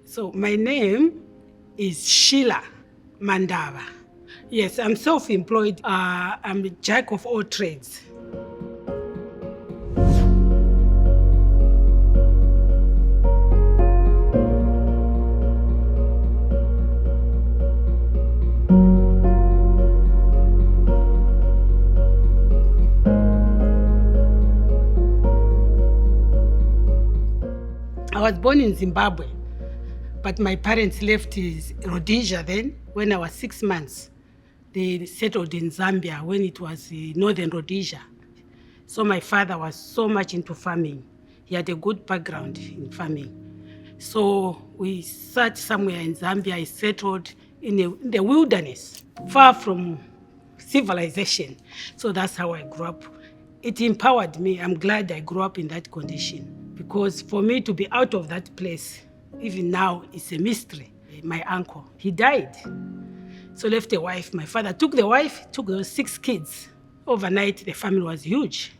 So my name is Shillah Mandava. Yes, I'm self-employed. I'm a jack of all trades. I was born in Zimbabwe, but my parents left Rhodesia then when I was 6 months. They settled in Zambia when it was northern Rhodesia. So my father was so much into farming. He had a good background in farming. So we sat somewhere in Zambia. I settled in the wilderness, far from civilization. So that's how I grew up. It empowered me. I'm glad I grew up in that condition, because for me to be out of that place, even now, it's a mystery. My uncle, he died. So left a wife. My father took the wife, took those 6 kids. Overnight, the family was huge.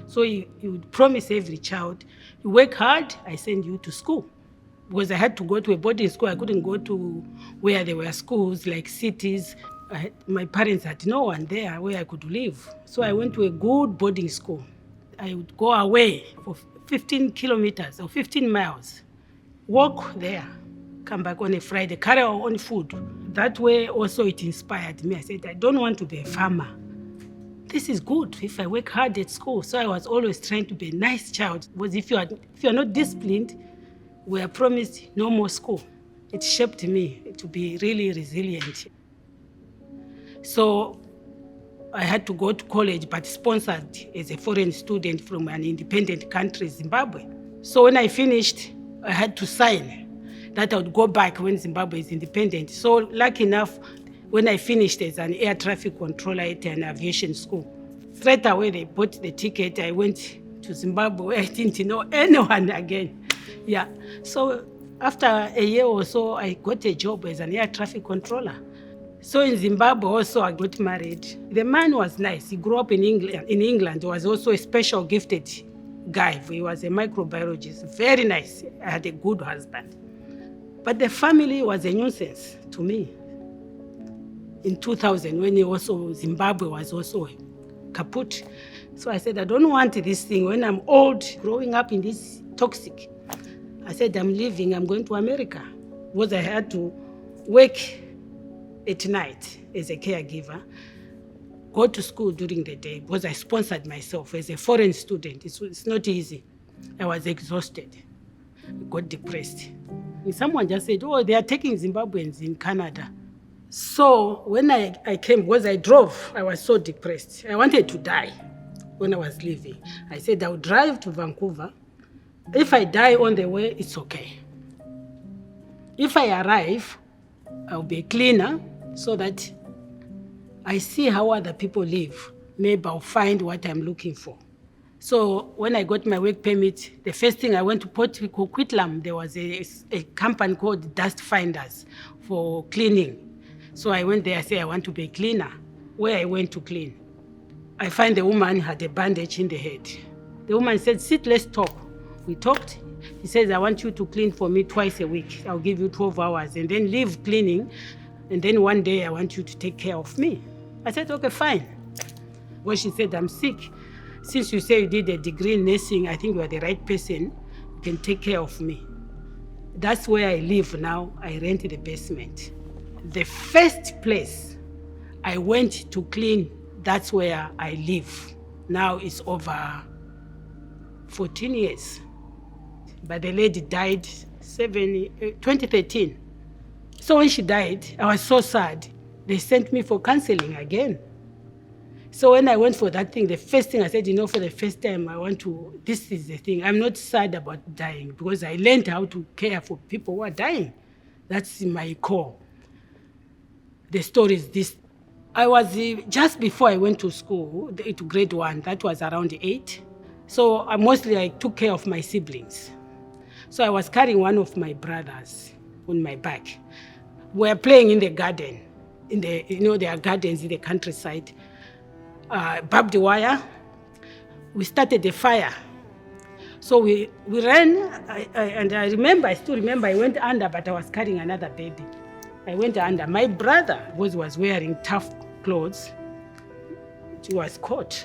So he would promise every child, you work hard, I send you to school. Because I had to go to a boarding school. I couldn't go to where there were schools, like cities. My parents had no one there where I could live. So I went to a good boarding school. I would go away for 15 kilometers or 15 miles, walk there, come back on a Friday, carry our own food. That way also it inspired me. I said, I don't want to be a farmer. This is good if I work hard at school. So I was always trying to be a nice child. Because if you are not disciplined, we are promised no more school. It shaped me to be really resilient. So I had to go to college, but sponsored as a foreign student from an independent country, Zimbabwe. So when I finished, I had to sign that I would go back when Zimbabwe is independent. So lucky enough, when I finished as an air traffic controller at an aviation school, straight away they bought the ticket. I went to Zimbabwe where I didn't know anyone again. Yeah. So after a year or so, I got a job as an air traffic controller. So in Zimbabwe also I got married. The man was nice. He grew up in England. He was also a special gifted guy. He was a microbiologist. Very nice. I had a good husband. But the family was a nuisance to me. In 2000, when Zimbabwe was also kaput. So I said, I don't want this thing. When I'm old, growing up in this toxic, I said, I'm leaving. I'm going to America. Because I had to work at night as a caregiver, go to school during the day, because I sponsored myself as a foreign student. It's not easy. I was exhausted. I got depressed. And someone just said, oh, they are taking Zimbabweans in Canada. So when I came, because I drove, I was so depressed. I wanted to die when I was leaving. I said, I'll drive to Vancouver. If I die on the way, it's okay. If I arrive, I'll be a cleaner, so that I see how other people live. Maybe I'll find what I'm looking for. So when I got my work permit, the first thing I went to Port Coquitlam, there was a company called Dust Finders for cleaning. So I went there, I said, I want to be a cleaner. Where I went to clean, I find the woman had a bandage in the head. The woman said, sit, let's talk. We talked. He says, I want you to clean for me twice a week. I'll give you 12 hours and then leave cleaning. And then one day I want you to take care of me. I said, okay, fine. Well, she said, I'm sick. Since you say you did a degree in nursing, I think you are the right person. You can take care of me. That's where I live now. I rent the basement. The first place I went to clean, that's where I live. Now it's over 14 years. But the lady died 2013. So when she died, I was so sad. They sent me for counseling again. So when I went for that thing, the first thing I said, for the first time, this is the thing. I'm not sad about dying, because I learned how to care for people who are dying. That's my core. The story is this. I was, just before I went to school, to grade 1, that was around 8. So mostly I took care of my siblings. So I was carrying one of my brothers on my back. We were playing in the garden. There are gardens in the countryside. Barbed wire. We started a fire. So we ran, and I still remember, I went under, but I was carrying another baby. I went under. My brother was wearing tough clothes. He was caught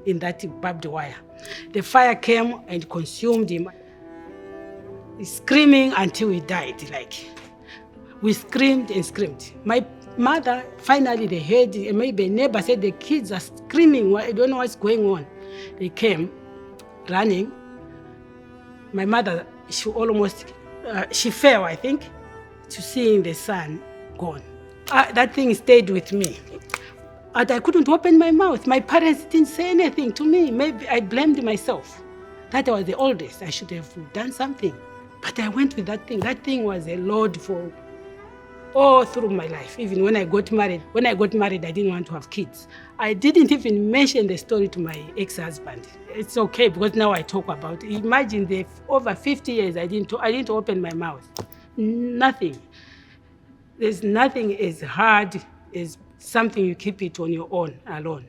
in that barbed wire. The fire came and consumed him. Screaming until he died. Like, we screamed and screamed. My mother, finally they heard, maybe a neighbor said the kids are screaming, I don't know what's going on. They came running. My mother, she fell, I think, to seeing the son gone. That thing stayed with me. And I couldn't open my mouth. My parents didn't say anything to me. Maybe I blamed myself. That I was the oldest. I should have done something. But I went with that thing. That thing was a load for all through my life. Even when I got married. When I got married, I didn't want to have kids. I didn't even mention the story to my ex-husband. It's okay because now I talk about it. Imagine over 50 years, I didn't open my mouth. Nothing. There's nothing as hard as something you keep it on your own, alone.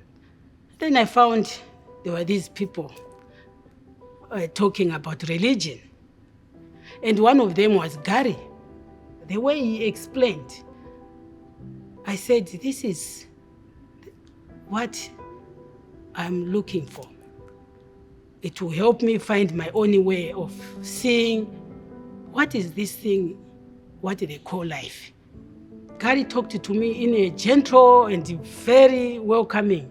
Then I found there were these people talking about religion. And one of them was Gary. The way he explained, I said, this is what I'm looking for. It will help me find my own way of seeing what is this thing, what they call life. Gary talked to me in a gentle and very welcoming.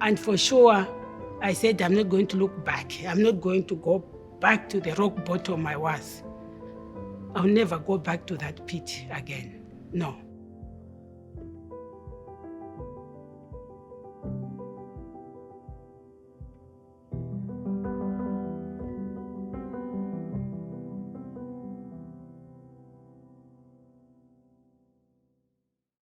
And for sure, I said, I'm not going to look back. I'm not going to go back to the rock bottom I was. I'll never go back to that pit again. No.